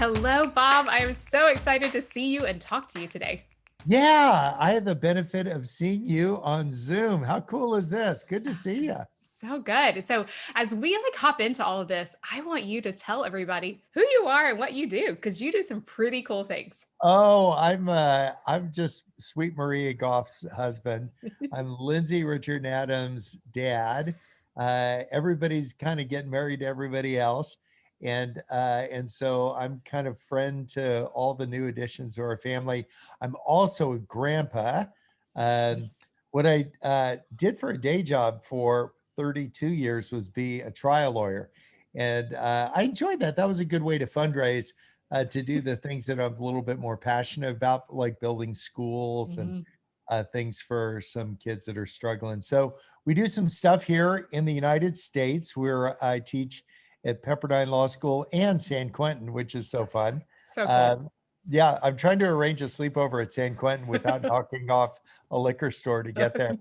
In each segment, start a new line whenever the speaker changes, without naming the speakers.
Hello, Bob. I am so excited to see you and talk to you today.
Yeah, I have the benefit of seeing you on Zoom. How cool is this? Good to see you.
So good. So, as we hop into all of this, I want you to tell everybody who you are and what you do because you do some pretty cool things.
Oh, I'm just Sweet Maria Goff's husband. I'm Lindsay Richard Adams' dad. Everybody's kind of getting married to everybody else. And so I'm kind of friend to all the new additions to our family. I'm also a grandpa. Um,
Nice.
what I did for a day job for 32 years was be a trial lawyer. And I enjoyed that. That was a good way to fundraise to do the things that I'm a little bit more passionate about, like building schools and
Mhm.
things for some kids that are struggling. So we do some stuff here in the United States where I teach at Pepperdine Law School and San Quentin, which is so
Yes.
fun.
So cool.
Um, yeah, I'm trying to arrange a sleepover at San Quentin without knocking off a liquor store to get there.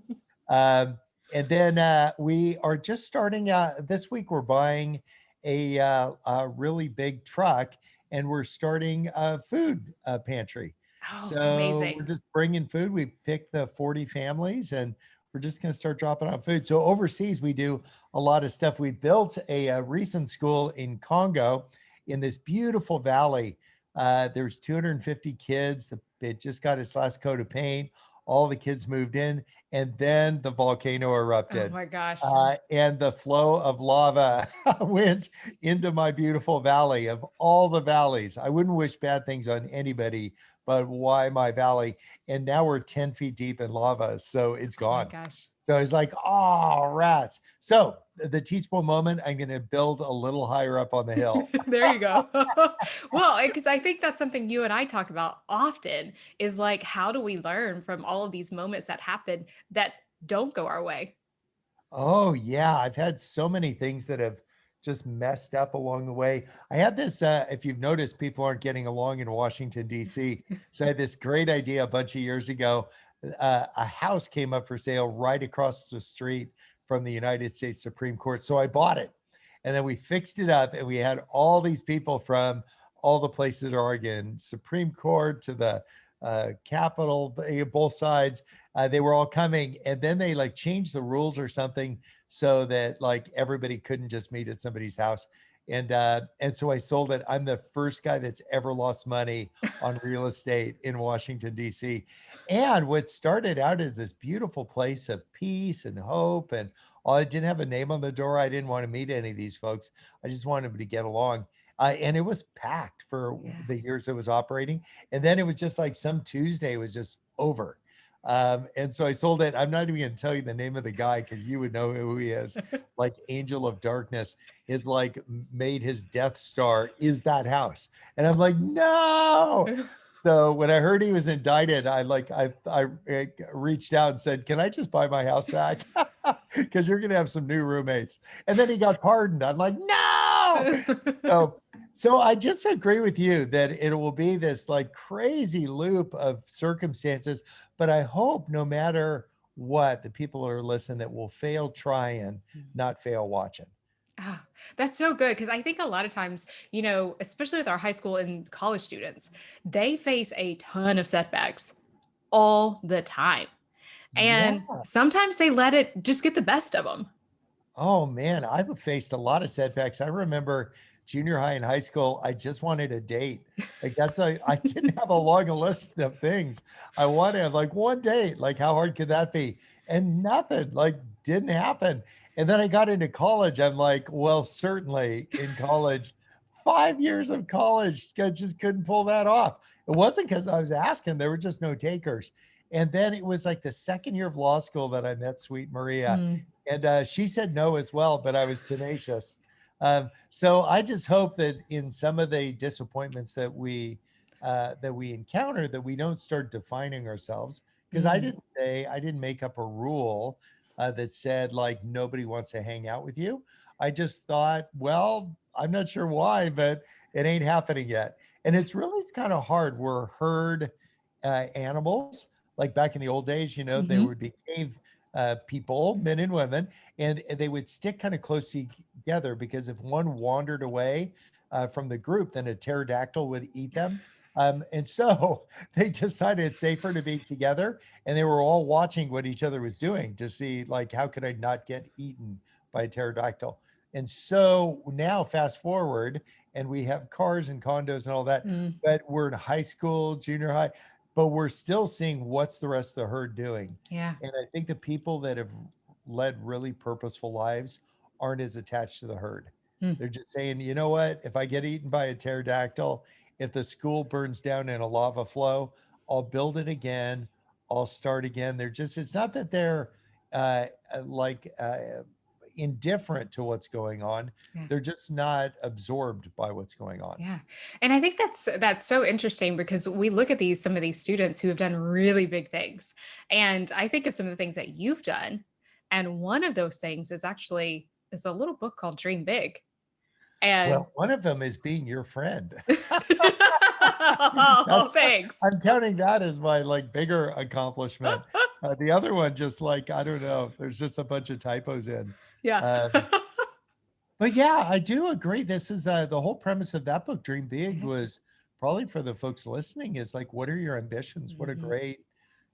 Um, and then we are just starting this week. We're buying a really big truck and we're starting a food pantry.
Oh,
So we're
amazing.
just bringing food. We picked the 40 families and we're just going to start dropping out food. So overseas, we do a lot of stuff. We built a recent school in Congo in this beautiful valley. There's 250 kids. It just got its last coat of paint. All the kids moved in, and then the volcano
Oh
erupted.
my gosh.
And the flow of lava went into my beautiful valley of all the valleys. I wouldn't wish bad things on anybody, but why my valley? And now we're 10 feet deep in lava, so it's
Oh my
gone.
gosh.
So it's like, oh, rats. So the teachable moment, I'm going to build a little higher up on the hill.
There you go. Well, because I think that's something you and I talk about often is how do we learn from all of these moments that happen that don't go our way?
Oh, yeah. I've had so many things that have just messed up along the way. I had this, if you've noticed, people aren't getting along in Washington, D.C. So I had this great idea a bunch of years ago. A house came up for sale right across the street from the United States Supreme Court. So I bought it. And then we fixed it up and we had all these people from all the places in Oregon, Supreme Court to the Capitol, both sides they were all coming and then they like changed the rules or something so that like everybody couldn't just meet at somebody's house and so I sold it. I'm the first guy that's ever lost money on real estate in Washington DC. And what started out as this beautiful place of peace and hope and all, I didn't have a name on the door. I didn't want to meet any of these folks. I just wanted them to get along. And it was packed for
Yeah.
the years it was operating. And then it was just like some Tuesday was just over. And so I sold it. I'm not even going to tell you the name of the guy because you would know who he is. Like Angel of Darkness is like made his Death Star is that house. And I'm like, no. So when I heard he was indicted, I reached out and said, "Can I just buy my house back? Because you're gonna have some new roommates." And then he got pardoned. I'm like, no. So so I just agree with you that it will be this like crazy loop of circumstances, but I hope no matter what, the people that are listening that will fail trying, not fail watching.
Ah, that's so good because I think a lot of times, especially with our high school and college students, they face a ton of setbacks all the time. And
Yes.
sometimes they let it just get the best of them.
Oh man, I've faced a lot of setbacks. I remember junior high and high school, I just wanted a date. Like I didn't have a long list of things. I wanted like one date. Like how hard could that be? And nothing like didn't happen. And then I got into college. I'm like, well, certainly in college, 5 years of college, I just couldn't pull that off. It wasn't because I was asking, there were just no takers. And then it was like the second year of law school that I met Sweet Maria
Mm.
and she said no as well, but I was tenacious. So I just hope that in some of the disappointments that we encounter, that we don't start defining ourselves. Because
Mm.
I didn't make up a rule that said like nobody wants to hang out with you. I just thought, well, I'm not sure why, but it ain't happening yet. And it's kind of hard. We're herd animals. Like back in the old days, there
Mhm.
would be cave people, men and women, and they would stick kind of close together because if one wandered away, from the group, then a pterodactyl would eat them. And so they decided it's safer to be together, and they were all watching what each other was doing to see, like, how could I not get eaten by a pterodactyl? And so now fast forward, and we have cars and condos and all that,
Mm,
but we're in high school, junior high, but we're still seeing what's the rest of the herd doing.
yeah.
And I think the people that have led really purposeful lives aren't as attached to the herd.
Mm,
They're just saying, you know what? If I get eaten by a pterodactyl, if the school burns down in a lava flow, I'll build it again. I'll start again. They're just, it's not that they're like indifferent to what's going on.
yeah.
They're just not absorbed by what's going on.
Yeah. And I think that's so interesting because we look at some of these students who have done really big things. And I think of some of the things that you've done. And one of those things is a little book called Dream Big. And
Well, one of them is being your friend.
oh, thanks.
I'm counting that as my like bigger accomplishment. The other one, just like, I don't know, there's just a bunch of typos in.
Yeah.
Um, but yeah, I do agree. This is the whole premise of that book, Dream Big,
Yeah.
was probably for the folks listening is like, what are your ambitions? What a
Mhm.
great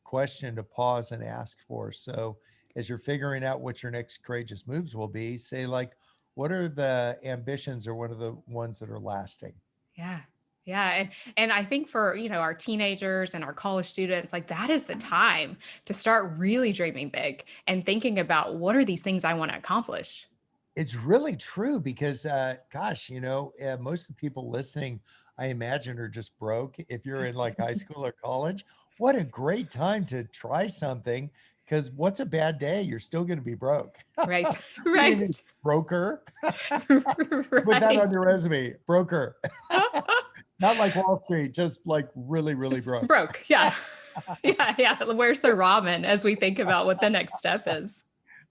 question to pause and ask for. So as you're figuring out what your next courageous moves will be, say like, what are the ambitions or what are the ones that are lasting?
Yeah. Yeah. And I think for, our teenagers and our college students, like that is the time to start really dreaming big and thinking about what are these things I want to accomplish.
It's really true because, gosh, most of the people listening, I imagine, are just broke. If you're in like high school or college, what a great time to try something. Because what's a bad day? You're still going to be broke.
Right.
You mean
Right.
broker? Put that on
Right.
your resume, broker. Not like Wall Street, just like really, really
Just
broke.
broke. Yeah. Yeah. Yeah. Where's the ramen as we think about what the next step is?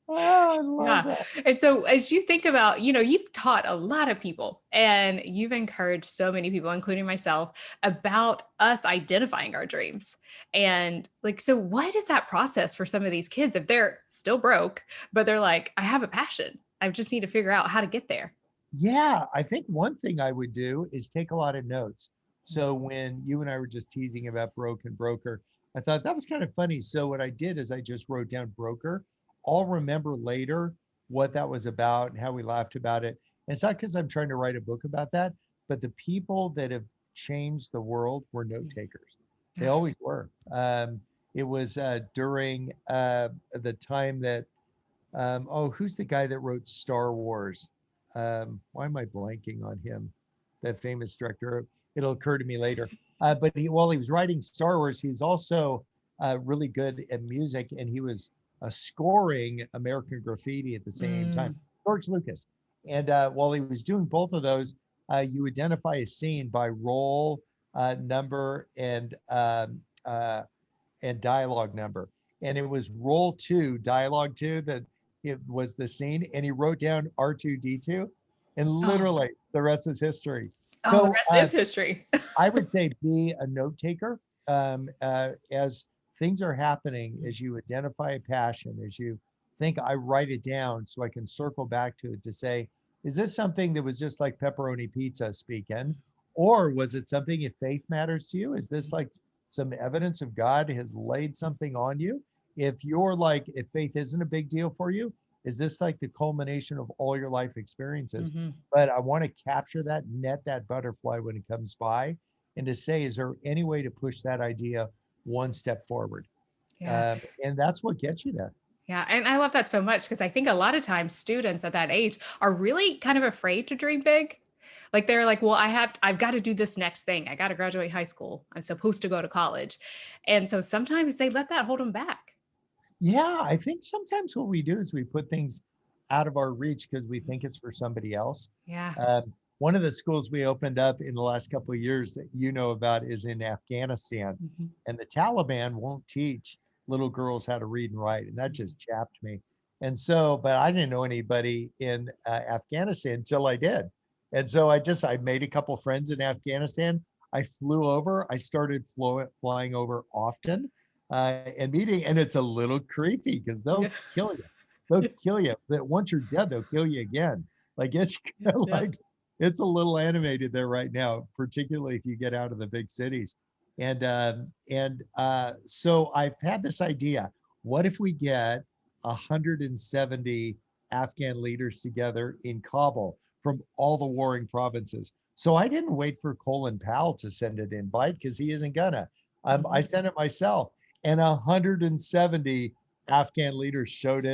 Oh, I love
Yeah.
that.
And so as you think about, you've taught a lot of people and you've encouraged so many people, including myself, about us identifying our dreams. And like, so what is that process for some of these kids if they're still broke, but they're like, I have a passion. I just need to figure out how to get there.
Yeah, I think one thing I would do is take a lot of notes.
Mm,
So when you and I were just teasing about broke and broker, I thought that was kind of funny. So what I did is I just wrote down broker. I'll remember later what that was about and how we laughed about it. And it's not because I'm trying to write a book about that, but the people that have changed the world were note
mm.
takers. They
Yeah.
always were. It was during the time that oh, who's the guy that wrote Star Wars? Why am I blanking on him? That famous director. It'll occur to me later. But while he was writing Star Wars, he was also really good at music, and he was scoring American Graffiti at the same time.
Mm.
George Lucas. And while he was doing both of those, you identify a scene by roll, number, and dialogue number. And it was roll two, dialogue two, that it was the scene. And he wrote down R2D2, and
Oh,
literally the rest is history.
oh, the
So
rest is history.
I would say be a note taker as things are happening, as you identify a passion, as you think, I write it down so I can circle back to it to say, is this something that was just like pepperoni pizza speaking? Or was it something, if faith matters to you? Is this like some evidence of God has laid something on you? If you're like, if faith isn't a big deal for you, is this like the culmination of all your life experiences?
Mhm.
But I want to capture that, net that butterfly when it comes by, and to say, is there any way to push that idea one step forward?
Yeah.
And that's what gets you there.
Yeah, and I love that so much because I think a lot of times students at that age are really kind of afraid to dream big. Like they're like, well, I've got to do this next thing. I got to graduate high school. I'm supposed to go to college. And so sometimes they let that hold them back.
Yeah, I think sometimes what we do is we put things out of our reach because we think it's for somebody else.
Yeah.
One of the schools we opened up in the last couple of years that you know about is in Afghanistan,
Mhm.
and the Taliban won't teach little girls how to read and write, and that just chapped me. And so, but I didn't know anybody in Afghanistan until I did, and so I made a couple friends in Afghanistan. I flew over. I started flying over often and meeting, and it's a little creepy because
Yeah.
they'll kill you. They'll kill you. That once you're dead, they'll kill you again. Like it's
Yeah.
like it's a little animated there right now, particularly if you get out of the big cities. So I've had this idea. What if we get 170 Afghan leaders together in Kabul from all the warring provinces? So I didn't wait for Colin Powell to send an invite because he isn't gonna. I
Mhm.
sent it myself, and 170 Afghan leaders showed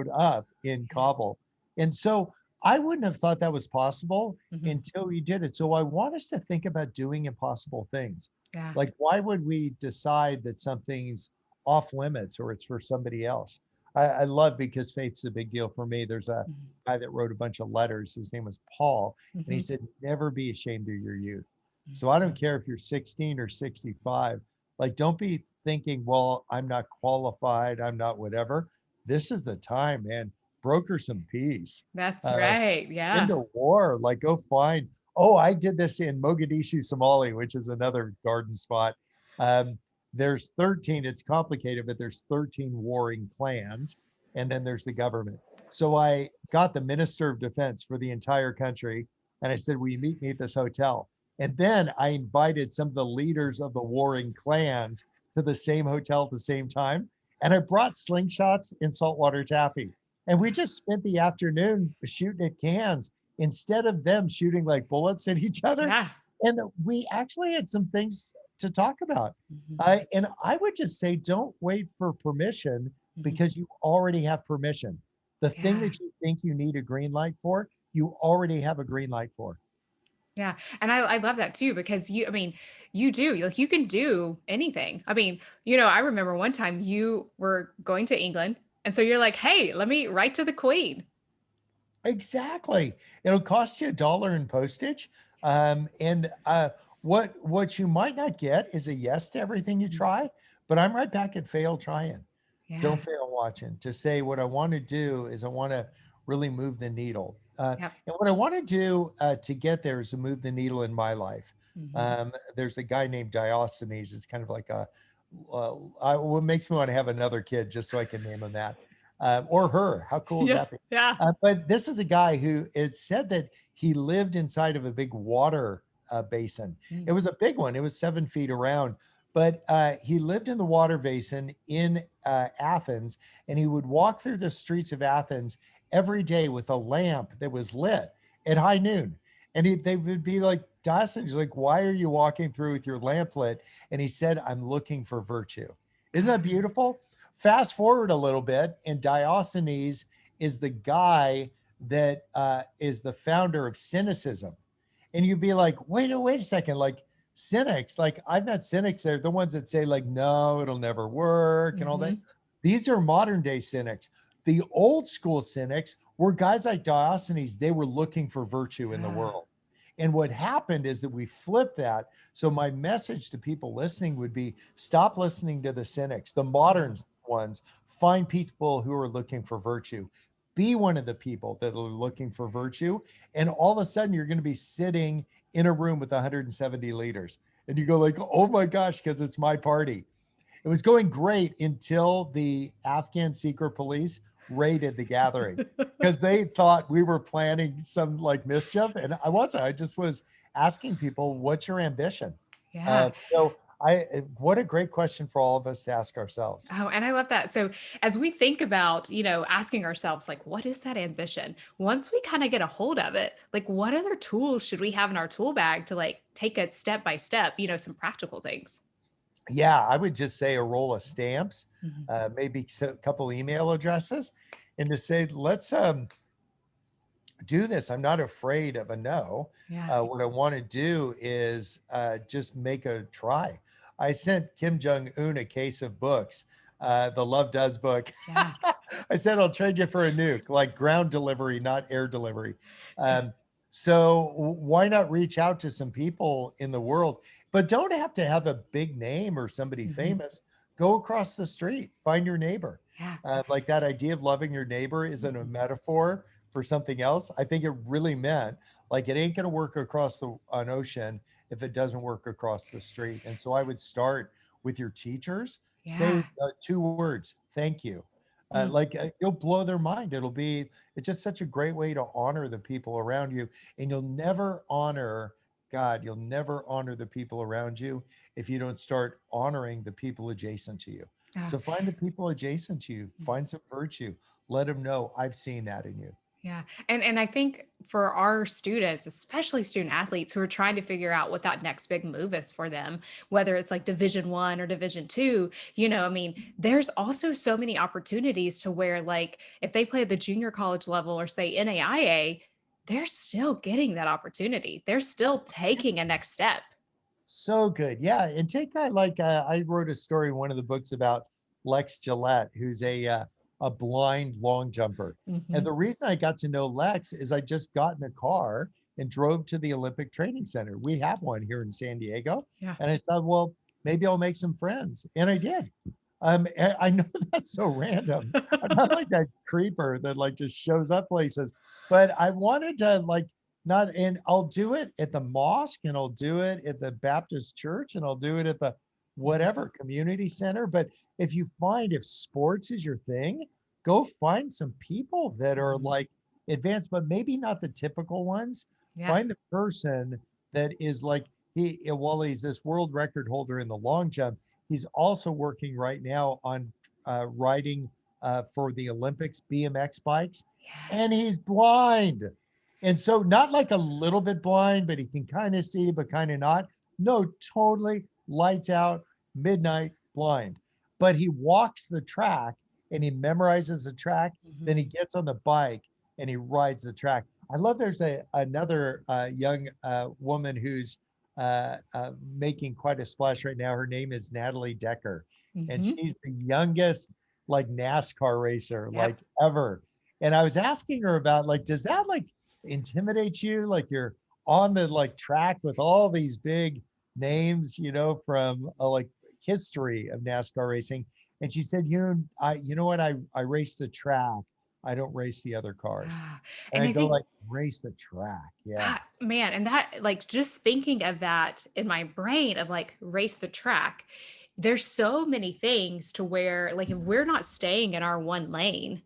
up in
Yeah.
Kabul. And so I wouldn't have thought that was possible
Mhm.
until you did it. So I want us to think about doing impossible things.
Yeah.
Like, why would we decide that something's off limits or it's for somebody else? I love, because faith's a big deal for me. There's a
Mhm.
guy that wrote a bunch of letters. His name was Paul, and he
Mhm.
said, never be ashamed of your youth. So I don't
Mhm.
care if you're 16 or 65. Like, don't be thinking, well, I'm not qualified, I'm not whatever. This is the time, man. Broker some peace.
That's
Uh,
right. Yeah.
into war. Like, go find. Oh, I did this in Mogadishu, Somalia, which is another garden spot. Um, there's 13. It's complicated, but there's 13 warring clans, and then there's the government. So I got the minister of defense for the entire country, and I said, "Will you meet me at this hotel?" And then I invited some of the leaders of the warring clans to the same hotel at the same time, and I brought slingshots and saltwater taffy. And we just spent the afternoon shooting at cans instead of them shooting like bullets at each other.
Yeah.
And we actually had some things to talk about.
Mhm.
And I would just say, don't wait for permission,
Mhm.
because you already have permission. The thing
Yeah.
that you think you need a green light for, you already have a green light for.
Yeah. And I love that too, because I mean, you do, like, you can do anything. I mean, I remember one time you were going to England. And so you're like, hey, let me write to the Queen.
Exactly. It'll cost you $1 in postage. What you might not get is a yes to everything you
Mhm.
try, but I'm right back at fail trying.
Yeah.
Don't fail watching. To say what I want to do is I want to really move the needle.
Yep.
And what I want to do to get there is to move the needle in my life.
Mhm.
There's a guy named Diogenes. It's kind of like what makes me want to have another kid just so I can name him that, or her. How cool would
Yeah.
that be?
Yeah.
But this is a guy who, it said that he lived inside of a big water basin. It
Mm.
was a big one. It was 7 feet around, but he lived in the water basin in Athens, and he would walk through the streets of Athens every day with a lamp that was lit at high noon. And they would be like, Dawson, he's like, why are you walking through with your lamp lit? And he said, I'm looking for virtue. Isn't that
Ah.
beautiful? Fast forward a little bit, and Diogenes is the guy that is the founder of cynicism. And you'd be like, wait a second, like, cynics, like, I've met cynics, they're the ones that say like, no, it'll never work and all that.
Mhm.
These are modern day cynics. The old school cynics were guys like Diogenes. They were looking for virtue in the
Ah.
world. And what happened is that we flipped that. So my message to people listening would be, stop listening to the cynics, the modern
Mhm.
ones. Find people who are looking for virtue. Be one of the people that are looking for virtue. And all of a sudden, you're going to be sitting in a room with 170 leaders. And you go like, oh my gosh, because it's my party. It was going great until the Afghan secret police raided the gathering, because they thought we were planning some like mischief. And I wasn't. I just was asking people, what's your ambition?
Yeah.
What a great question for all of us to ask ourselves.
Oh, and I love that. So as we think about, asking ourselves, like, what is that ambition? Once we kind of get a hold of it, like, what other tools should we have in our tool bag to like take it step by step, some practical things?
Yeah, I would just say a roll of stamps,
Mhm.
maybe a couple email addresses, and to say, let's do this. I'm not afraid of a no.
Yeah.
What I want to do is just make a try. I sent Kim Jong Un a case of books, the Love Does book.
Yeah.
I said, I'll trade you for a nuke, like ground delivery, not air delivery. Um, so why not reach out to some people in the world? But don't have to have a big name or somebody
Mhm.
famous. Go across the street, find your neighbor.
Yeah.
Like, that idea of loving your neighbor isn't a
Mhm.
metaphor for something else. I think it really meant, like, it ain't going to work across an ocean if it doesn't work across the street. And so I would start with your teachers. Say
Yeah.
2 words, thank you.
Mm.
You'll blow their mind. It's just such a great way to honor the people around you. And you'll never honor the people around you if you don't start honoring the people adjacent to you.
Ah,
So find the people adjacent to you,
mm,
find some virtue, let them know I've seen that in you.
yeah. And I think for our students, especially student athletes who are trying to figure out what that next big move is for them, whether it's like Division 1 or Division 2, I mean, there's also so many opportunities to where like if they play at the junior college level or say NAIA, they're still getting that opportunity. They're still taking a next step.
So good. Yeah. And take that I wrote a story in one of the books about Lex Gillette, who's a blind long jumper. And
Mhm.
the reason I got to know Lex is I just got in a car and drove to the Olympic Training Center. We have one here in San Diego.
Yeah.
And I thought, well, maybe I'll make some friends. And I did. And I know that's so random. I'm not like that creeper that like just shows up places, but I wanted to not, and I'll do it at the mosque and I'll do it at the Baptist church and I'll do it at the
Mhm.
whatever community center. But if sports is your thing, go find some people that are
Mhm.
like advanced, but maybe not the typical ones.
Yeah.
Find the person that is like while he's this world record holder in the long jump, he's also working right now on riding for the Olympics BMX bikes,
Yeah.
and he's blind. And so, not like a little bit blind, but he can kind of see, but kind of not. No, totally lights out, midnight blind. But he walks the track and he memorizes the track.
Mhm.
Then he gets on the bike and he rides the track. I love there's another young woman who's making quite a splash right now. Her name is Natalie Decker, and
Mhm.
she's the youngest like NASCAR racer
Yep.
like ever. And I was asking her about does that intimidate you? Like you're on the track with all these big names, from history of NASCAR racing. And she said, you know what? I race the track. I don't race the other cars.
Ah,
And
and
I
I
go
think
race the track. Yeah.
ah, man, and that like just thinking of that in my brain of like race the track, there's so many things to where like if we're not staying in our one lane,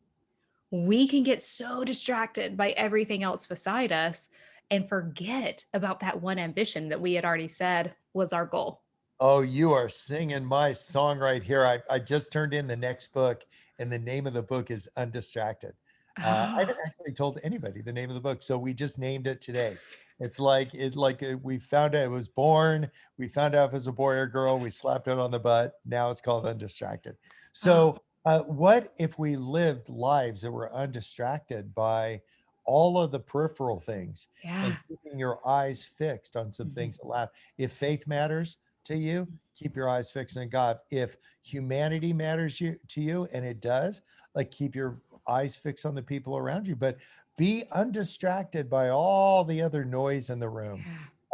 we can get so distracted by everything else beside us and forget about that one ambition that we had already said was our goal.
Oh, you are singing my song right here. I just turned in the next book, and the name of the book is Undistracted. I
Oh.
haven't actually told anybody the name of the book, so we just named it today. We found out it was born. We found out if it was a boy or girl. We slapped it on the butt. Now it's called Undistracted.
Oh,
So, what if we lived lives that were undistracted by all of the peripheral things
yeah.
and keeping your eyes fixed on some
Mhm.
things that last? If faith matters to you, keep your eyes fixed on God. If humanity matters to you, and it does, keep your eyes fixed on the people around you, but be undistracted by all the other noise in the room.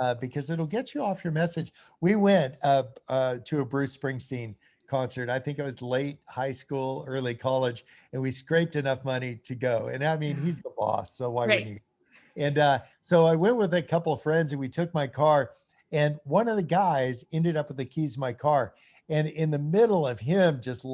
Yeah.
Because it'll get you off your message. We went to a Bruce Springsteen concert. I think it was late high school, early college, and we scraped enough money to go. And I mean,
Yeah.
he's the boss, so why
Right.
wouldn't you? And so I went with a couple of friends and we took my car. And one of the guys ended up with the keys to my car. And in the middle of him just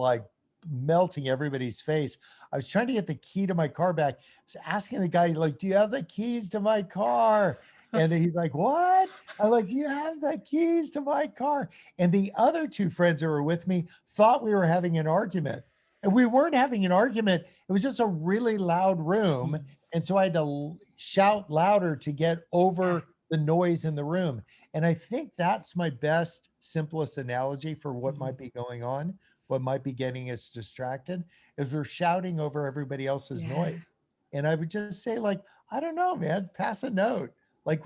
melting everybody's face, I was trying to get the key to my car back. I was asking the guy, do you have the keys to my car? And he's like, what? I'm like, do you have the keys to my car? And the other two friends that were with me thought we were having an argument. And we weren't having an argument. It was just a really loud room,
Mhm.
and so I had to shout louder to get
Yeah.
over the noise in the room. And I think that's my best, simplest analogy for what
Mhm.
might be going on, what might be getting us distracted, is we're shouting over everybody else's
Yeah.
noise. And I would just say, I don't know, man, pass a note,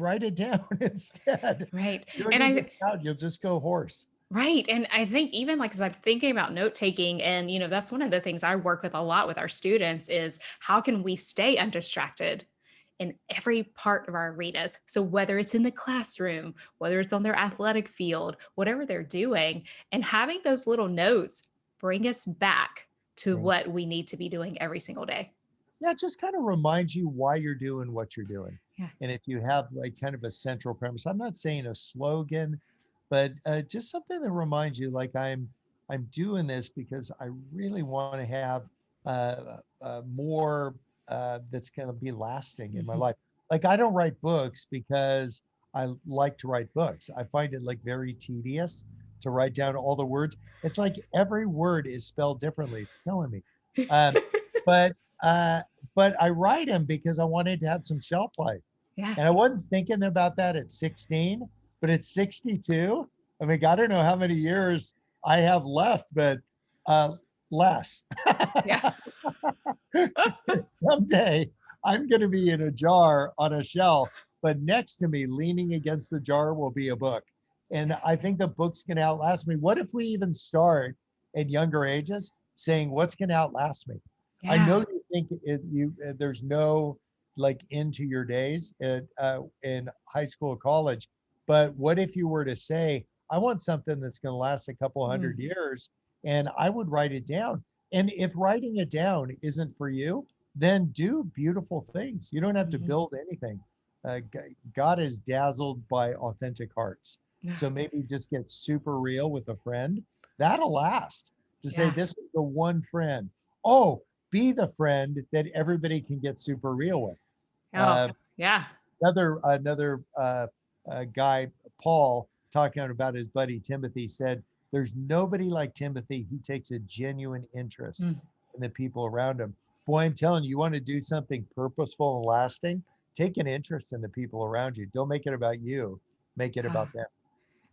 write it down instead.
Right.
You don't
And
need
I
to shout, you'll just go hoarse.
Right. And I think even like as I'm thinking about note taking, and that's one of the things I work with a lot with our students is how can we stay undistracted in every part of our arenas? So whether it's in the classroom, whether it's on their athletic field, whatever they're doing, and having those little notes bring us back to
Thank
what we need to be doing every single day.
Yeah, just kind of reminds you why you're doing what you're doing.
Yeah.
And if you have kind of a central premise, I'm not saying a slogan, but just something that reminds you, I'm doing this because I really want to have more that's going to be lasting in my
Mhm.
life. Like I don't write books because I like to write books. I find it like very tedious to write down all the words. It's like every word is spelled differently. It's killing me. Um, but uh, but I write them because I wanted to have some shelf life.
Yeah.
And I wasn't thinking about that at 16, but at 62, I mean, I don't know how many years I have left, but uh, less.
Yeah.
Someday I'm going to be in a jar on a shelf, but next to me, leaning against the jar, will be a book. And I think the book's going to outlast me. What if we even start at younger ages saying, what's going to outlast me? I
Yeah.
know you think there's no like into your days in high school or college, but what if you were to say, I want something that's going to last a couple hundred
Mm.
years, and I would write it down. And if writing it down isn't for you, then do beautiful things. You don't have to
Mhm.
build anything. God is dazzled by authentic hearts.
Yeah.
So maybe just get super real with a friend. That'll last. To say,
Yeah.
this is the one friend. Oh, be the friend that everybody can get super real with.
Oh,
Uh,
yeah.
another guy, Paul, talking about his buddy Timothy, said, "There's nobody like Timothy. He takes a genuine interest
Mm.
in the people around him." Boy, I'm telling you, you want to do something purposeful and lasting, take an interest in the people around you. Don't make it about you. Make it
Ah.
about them.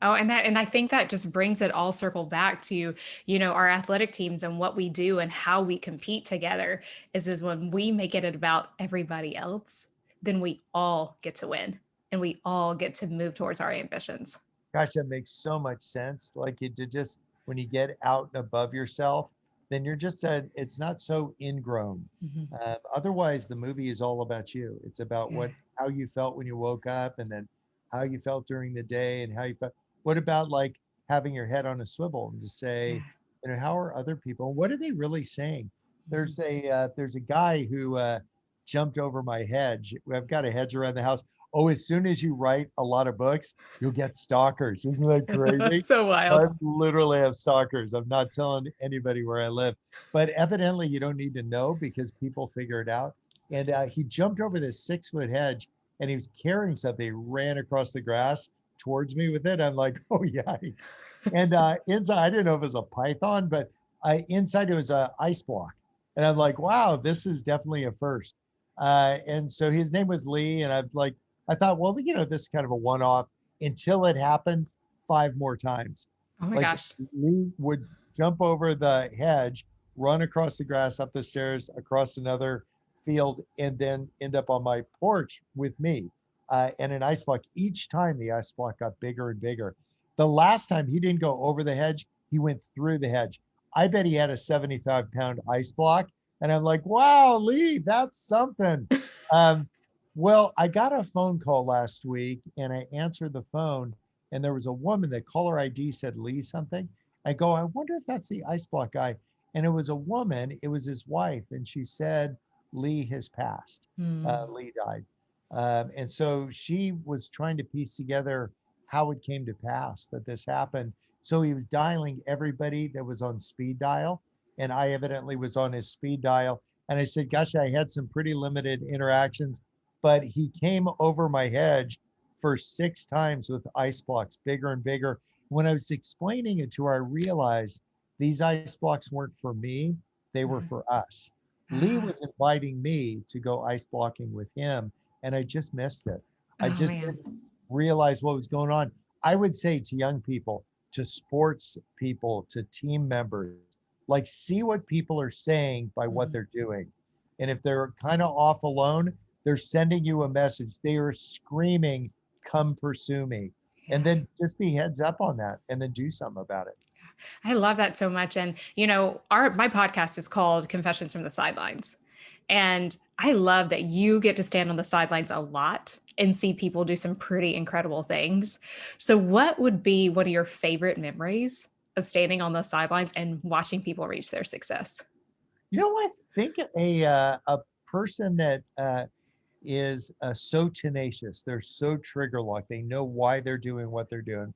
Oh, and I think that just brings it all circled back to, our athletic teams and what we do and how we compete together is when we make it about everybody else, then we all get to win and we all get to move towards our ambitions.
Gosh, that makes so much sense. Like you to just when you get out and above yourself, then you're just it's not so ingrown.
Mhm.
Otherwise, the movie is all about you. It's about
Yeah.
how you felt when you woke up, and then how you felt during the day, and how you felt. What about like having your head on a swivel and just say,
Yeah.
how are other people? What are they really saying?
Mhm.
There's a guy who jumped over my hedge. I've got a hedge around the house. Oh, as soon as you write a lot of books, you'll get stalkers. Isn't that crazy?
So wild.
I literally have stalkers. I'm not telling anybody where I live, but evidently you don't need to know because people figure it out. And he jumped over this 6 foot hedge and he was carrying something. He ran across the grass towards me with it. I'm like, oh, yikes. And inside, I didn't know if it was a python, but inside it was a ice block. And I'm like, wow, this is definitely a first. And so his name was Lee. And I thought, well, this is kind of a one off until it happened 5 more times.
Oh my
Like
gosh.
Lee would jump over the hedge, run across the grass, up the stairs, across another field, and then end up on my porch with me and an ice block. Each time the ice block got bigger and bigger. The last time he didn't go over the hedge, he went through the hedge. I bet he had a 75-pound ice block. And I'm like, wow, Lee, that's something. Um, well, I got a phone call last week and I answered the phone and there was a woman that caller ID said Lee something. I go, I wonder if that's the ice block guy. And it was a woman, it was his wife. And she said, Lee has passed.
Mm.
Lee died. And so she was trying to piece together how it came to pass that this happened. So he was dialing everybody that was on speed dial. And I evidently was on his speed dial. And I said, gosh, I had some pretty limited interactions, but he came over my hedge for 6 times with ice blocks, bigger and bigger. When I was explaining it to her, I realized these ice blocks weren't for me, they were
Mhm.
for us. Lee
Ah.
was inviting me to go ice blocking with him, and I just missed it. I
Oh
just
man.
didn't realize what was going on. I would say to young people, to sports people, to team members, like see what people are saying by what
Mhm.
they're doing. And if they're kind of off alone, they're sending you a message. They are screaming, come pursue me. And
Yeah.
then just be heads up on that and then do something about it.
I love that so much. And our my podcast is called Confessions from the Sidelines. And I love that you get to stand on the sidelines a lot and see people do some pretty incredible things. So what would be one of your favorite memories of standing on the sidelines and watching people reach their success?
I think a person that is so tenacious, they're so trigger locked, they know why they're doing what they're doing.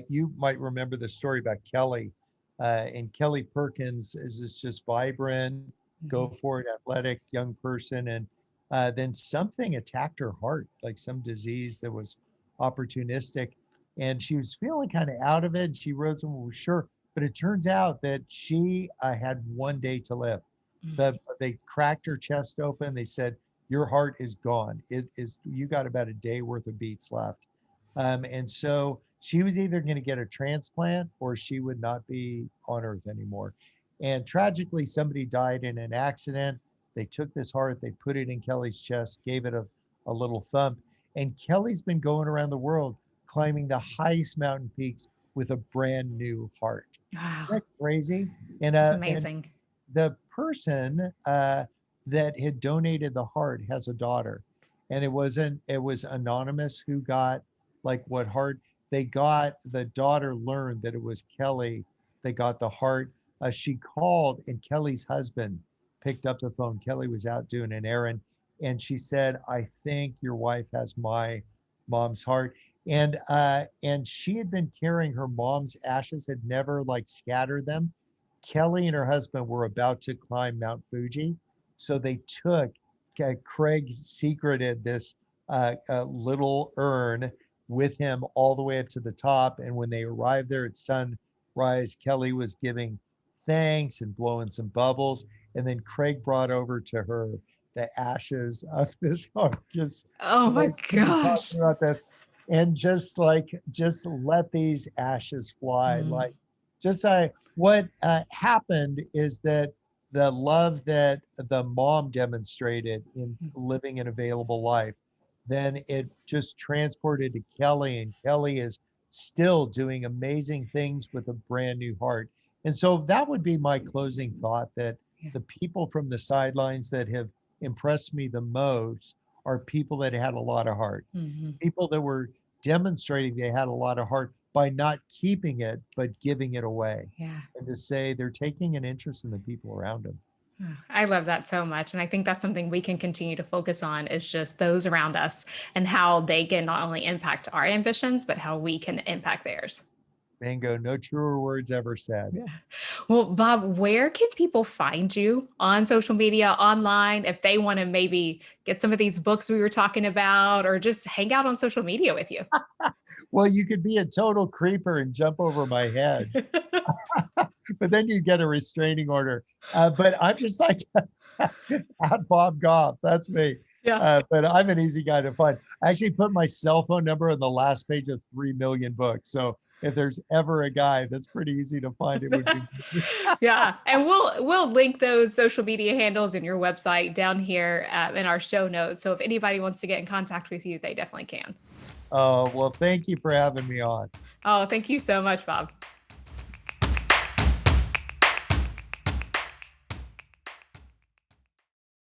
You might remember the story about Kelly. And Kelly Perkins is this just vibrant, go
Mhm.
for it, athletic young person. And then something attacked her heart, like some disease that was opportunistic. And she was feeling kind of out of it. She wrote some, well, sure. But it turns out that she had 1 day to live. They cracked her chest open. They said, your heart is gone. It is, you got about a day worth of beats left. And so she was either going to get a transplant or she would not be on earth anymore. And tragically, somebody died in an accident. They took this heart, they put it in Kelly's chest, gave it a little thump. And Kelly's been going around the world climbing the highest mountain peaks with a brand new heart. Isn't
Wow.
that crazy?
That's
And
amazing.
the person that had donated the heart has a daughter, and it was anonymous who got like what heart they got. The daughter learned that it was Kelly that got the heart. She called, and Kelly's husband picked up the phone. Kelly was out doing an errand, and she said, I think your wife has my mom's heart. And she had been carrying her mom's ashes, had never like scattered them. Kelly and her husband were about to climb Mount Fuji. So they took, Craig secreted this little urn with him all the way up to the top. And when they arrived there at sunrise, Kelly was giving thanks and blowing some bubbles. And then Craig brought over to her the ashes of this heart, just
Oh my
so we
gosh.
talking about this. And just let these ashes fly.
Mm.
Like, just what happened is that the love that the mom demonstrated in living an available life, then it just transported to Kelly, and Kelly is still doing amazing things with a brand new heart. And so that would be my closing thought, that
Yeah.
the people from the sidelines that have impressed me the most are people that had a lot of heart,
Mhm.
people that were demonstrating they had a lot of heart by not keeping it, but giving it away.
Yeah.
And to say they're taking an interest in the people around them.
Oh, I love that so much. And I think that's something we can continue to focus on is just those around us and how they can not only impact our ambitions, but how we can impact theirs.
Bingo. No truer words ever said.
Yeah. Well, Bob, where can people find you on social media, online, if they want to maybe get some of these books we were talking about or just hang out on social media with you?
Well, you could be a total creeper and jump over my head, but then you get a restraining order. But I'm just like at Bob Goff. That's me.
Yeah.
But I'm an easy guy to find. I actually put my cell phone number on the last page of 3 million books. So if there's ever a guy that's pretty easy to find, it would be me.
Yeah, and we'll link those social media handles and your website down here in our show notes. So if anybody wants to get in contact with you, they definitely can.
Oh, well, thank you for having me on.
Oh, thank you so much, Bob.